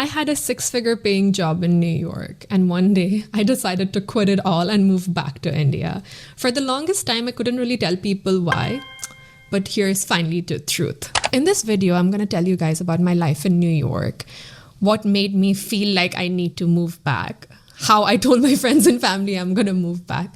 I had a 6-figure paying job in New York, and one day I decided to quit it all and move back to India. For the longest time, I couldn't really tell people why, but here's finally the truth. In this video, I'm going to tell you guys about my life in New York, what made me feel like I need to move back, how I told my friends and family I'm going to move back,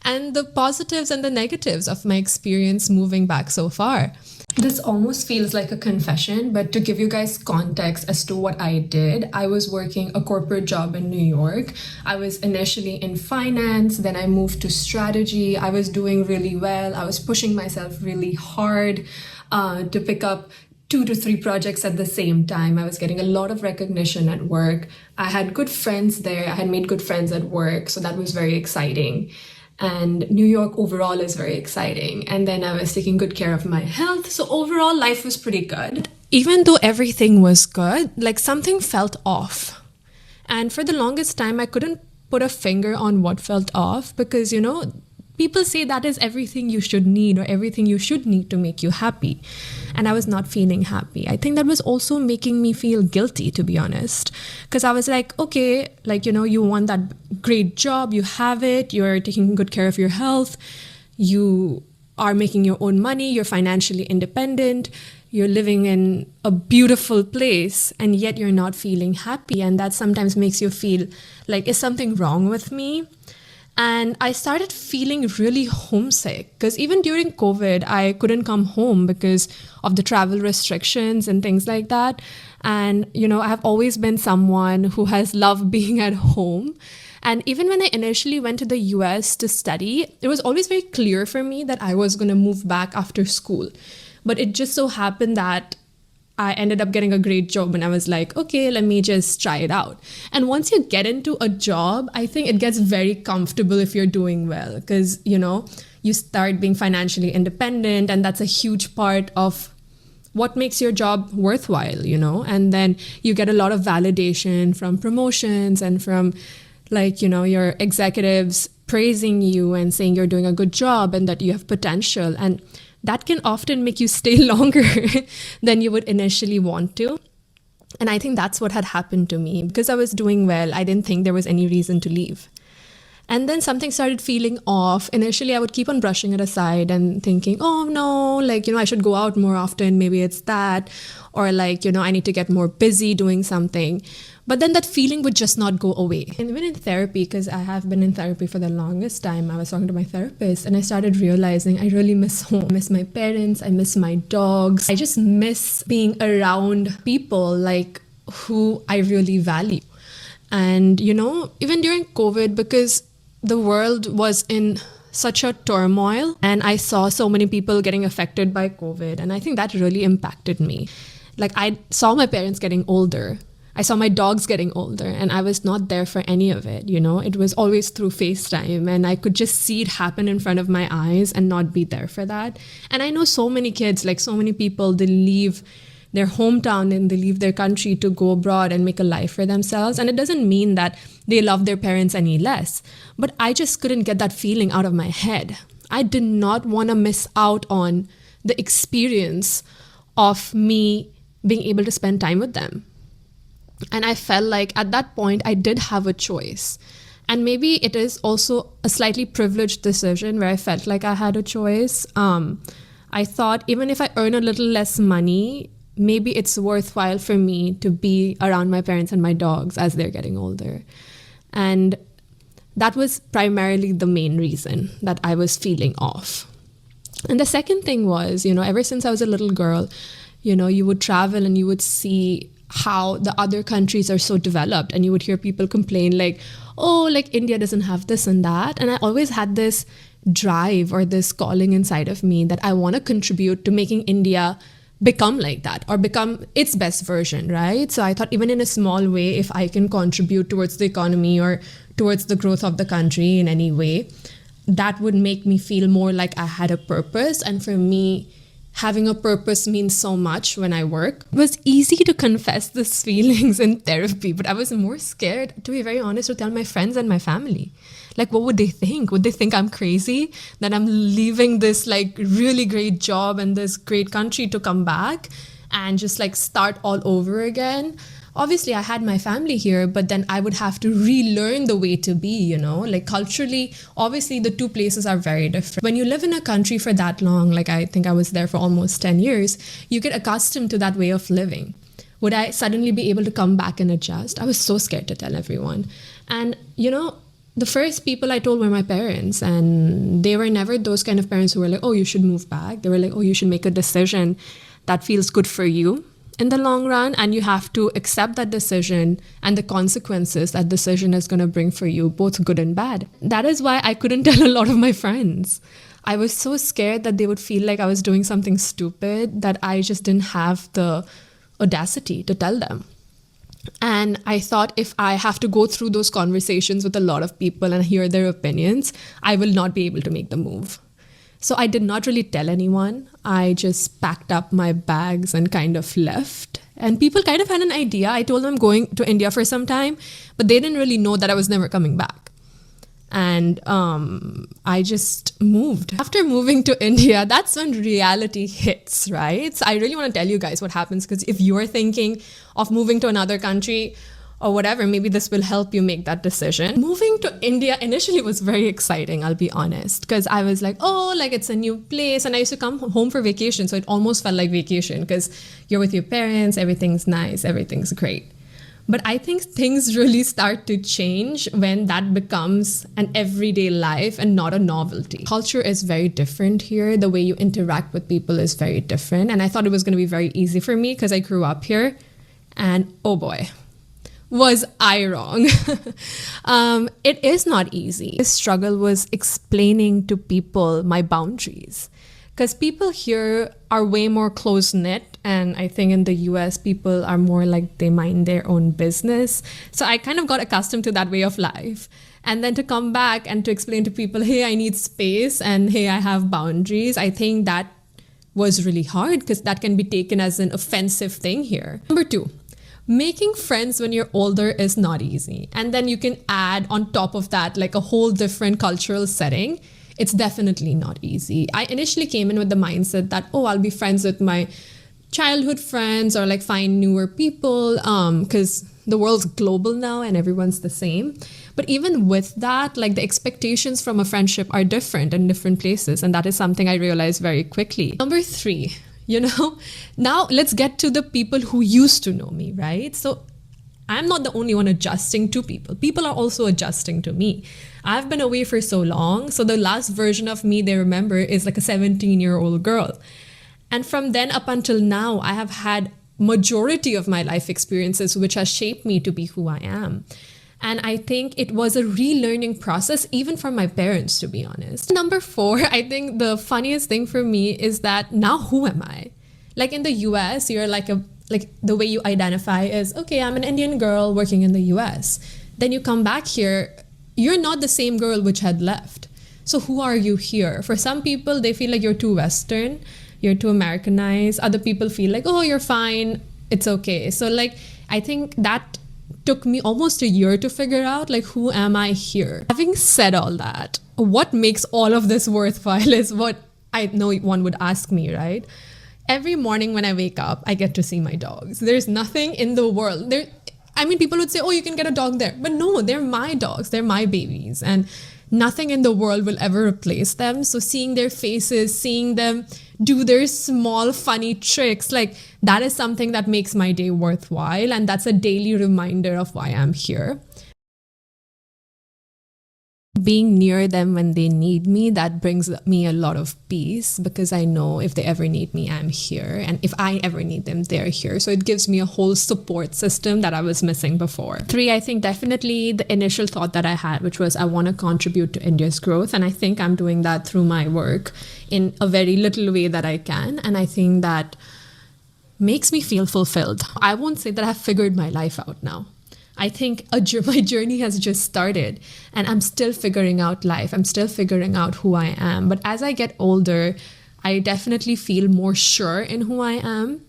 and the positives and the negatives of my experience moving back so far. This almost feels like a confession, but to give you guys context as to what I did, I was working a corporate job in New York. I was initially in finance, then I moved to strategy. I was doing really well. I was pushing myself really hard to pick up 2 to 3 projects at the same time. I was getting a lot of recognition at work. I had good friends there. I had made good friends at work, so that was very exciting. And New York overall is very exciting. And then I was taking good care of my health. So overall, life was pretty good. Even though everything was good, like something felt off. And for the longest time, I couldn't put a finger on what felt off because, people say that is everything you should need or everything you should need to make you happy. And I was not feeling happy. I think that was also making me feel guilty, to be honest. Because I was like, okay, you want that great job, you have it, you're taking good care of your health, you are making your own money, you're financially independent, you're living in a beautiful place, and yet you're not feeling happy. And that sometimes makes you feel like, is something wrong with me? And I started feeling really homesick because even during COVID, I couldn't come home because of the travel restrictions and things like that. And, I have always been someone who has loved being at home. And even when I initially went to the US to study, it was always very clear for me that I was going to move back after school. But it just so happened that I ended up getting a great job and I was like, okay, let me just try it out. And once you get into a job, I think it gets very comfortable if you're doing well because, you start being financially independent and that's a huge part of what makes your job worthwhile, and then you get a lot of validation from promotions and from your executives praising you and saying you're doing a good job and that you have potential. And that can often make you stay longer than you would initially want to. And I think that's what had happened to me. Because I was doing well, I didn't think there was any reason to leave. And then something started feeling off. Initially, I would keep on brushing it aside and thinking, oh no, I should go out more often. Maybe it's that. Or I need to get more busy doing something. But then that feeling would just not go away. And even in therapy, because I have been in therapy for the longest time, I was talking to my therapist and I started realizing I really miss home. I miss my parents. I miss my dogs. I just miss being around people who I really value. And, even during COVID, because the world was in such a turmoil and I saw so many people getting affected by COVID. And I think that really impacted me. I saw my parents getting older. I saw my dogs getting older and I was not there for any of it, It was always through FaceTime and I could just see it happen in front of my eyes and not be there for that. And I know so many kids, so many people, they leave their hometown and they leave their country to go abroad and make a life for themselves. And it doesn't mean that they love their parents any less, but I just couldn't get that feeling out of my head. I did not want to miss out on the experience of me being able to spend time with them. And I felt like at that point, I did have a choice. And maybe it is also a slightly privileged decision where I felt like I had a choice. I thought even if I earn a little less money, maybe it's worthwhile for me to be around my parents and my dogs as they're getting older. And that was primarily the main reason that I was feeling off. And the second thing was, ever since I was a little girl, you would travel and you would see how the other countries are so developed and you would hear people complain India doesn't have this and that. And I always had this drive or this calling inside of me that I want to contribute to making India become like that or become its best version, right? So I thought even in a small way, if I can contribute towards the economy or towards the growth of the country in any way, that would make me feel more like I had a purpose. And for me, having a purpose means so much when I work. It was easy to confess these feelings in therapy, but I was more scared, to be very honest, to tell my friends and my family. What would they think? Would they think I'm crazy? That I'm leaving this really great job and this great country to come back and just start all over again? obviously I had my family here, but then I would have to relearn the way to be, like culturally, obviously the two places are very different. When you live in a country for that long, like I think I was there for almost 10 years, you get accustomed to that way of living. Would I suddenly be able to come back and adjust? I was so scared to tell everyone. And, the first people I told were my parents, and they were never those kind of parents who were like, oh, you should move back. They were like, oh, you should make a decision that feels good for you in the long run, and you have to accept that decision and the consequences that decision is going to bring for you, both good and bad. That is why I couldn't tell a lot of my friends. I was so scared that they would feel like I was doing something stupid that I just didn't have the audacity to tell them. And I thought if I have to go through those conversations with a lot of people and hear their opinions, I will not be able to make the move. So I did not really tell anyone. I just packed up my bags and kind of left. And people kind of had an idea. I told them I'm going to India for some time, but they didn't really know that I was never coming back. And I just moved. After moving to India, that's when reality hits, right? So I really want to tell you guys what happens, because if you're thinking of moving to another country or whatever, maybe this will help you make that decision. Moving to India initially was very exciting, I'll be honest, because I was like, oh, like it's a new place. And I used to come home for vacation, so it almost felt like vacation because you're with your parents, everything's nice, everything's great. But I think things really start to change when that becomes an everyday life and not a novelty. Culture is very different here. The way you interact with people is very different. And I thought it was going to be very easy for me because I grew up here. And oh boy, was I wrong. It is not easy. The struggle was explaining to people my boundaries. Because people here are way more close-knit, and I think in the US, people are more like they mind their own business. So I kind of got accustomed to that way of life. And then to come back and to explain to people, hey, I need space, and hey, I have boundaries, I think that was really hard because that can be taken as an offensive thing here. Number 2, making friends when you're older is not easy. And then you can add on top of that like a whole different cultural setting. It's definitely not easy. I initially came in with the mindset that, oh, I'll be friends with my childhood friends or like find newer people because the world's global now and everyone's the same. But even with that, like the expectations from a friendship are different in different places. And that is something I realized very quickly. Number 3, now let's get to the people who used to know me, right? So I'm not the only one adjusting to people. People are also adjusting to me. I've been away for so long. So the last version of me they remember is like a 17-year-old girl. And from then up until now, I have had majority of my life experiences, which has shaped me to be who I am. And I think it was a relearning process, even for my parents, to be honest. Number 4, I think the funniest thing for me is that now who am I? Like in the US, you're like the way you identify is, okay, I'm an Indian girl working in the US. Then you come back here, you're not the same girl which had left. So who are you here? For some people, they feel like you're too Western, you're too Americanized. Other people feel like, oh, you're fine, it's okay. So like, I think that took me almost a year to figure out, like, who am I here? Having said all that, what makes all of this worthwhile is what I know one would ask me, right? Every morning when I wake up, I get to see my dogs. There's nothing in the world. People would say, oh, you can get a dog there. But no, they're my dogs. They're my babies. And nothing in the world will ever replace them. So seeing their faces, seeing them do their small, funny tricks, like that is something that makes my day worthwhile. And that's a daily reminder of why I'm here. Being near them when they need me, that brings me a lot of peace because I know if they ever need me, I'm here. And if I ever need them, they're here. So it gives me a whole support system that I was missing before. 3, I think definitely the initial thought that I had, which was I want to contribute to India's growth. And I think I'm doing that through my work in a very little way that I can. And I think that makes me feel fulfilled. I won't say that I've figured my life out now. I think my journey has just started and I'm still figuring out life. I'm still figuring out who I am. But as I get older, I definitely feel more sure in who I am.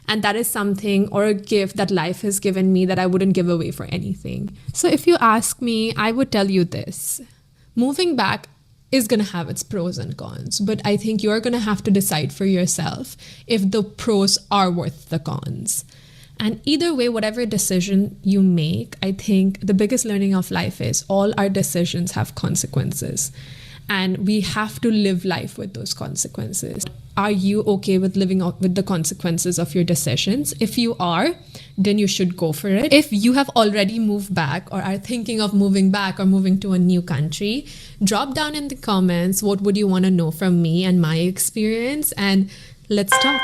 And that is something or a gift that life has given me that I wouldn't give away for anything. So if you ask me, I would tell you this. Moving back is going to have its pros and cons, but I think you're going to have to decide for yourself if the pros are worth the cons. And either way, whatever decision you make, I think the biggest learning of life is all our decisions have consequences. And we have to live life with those consequences. Are you okay with living with the consequences of your decisions? If you are, then you should go for it. If you have already moved back or are thinking of moving back or moving to a new country, drop down in the comments what would you want to know from me and my experience, and let's talk.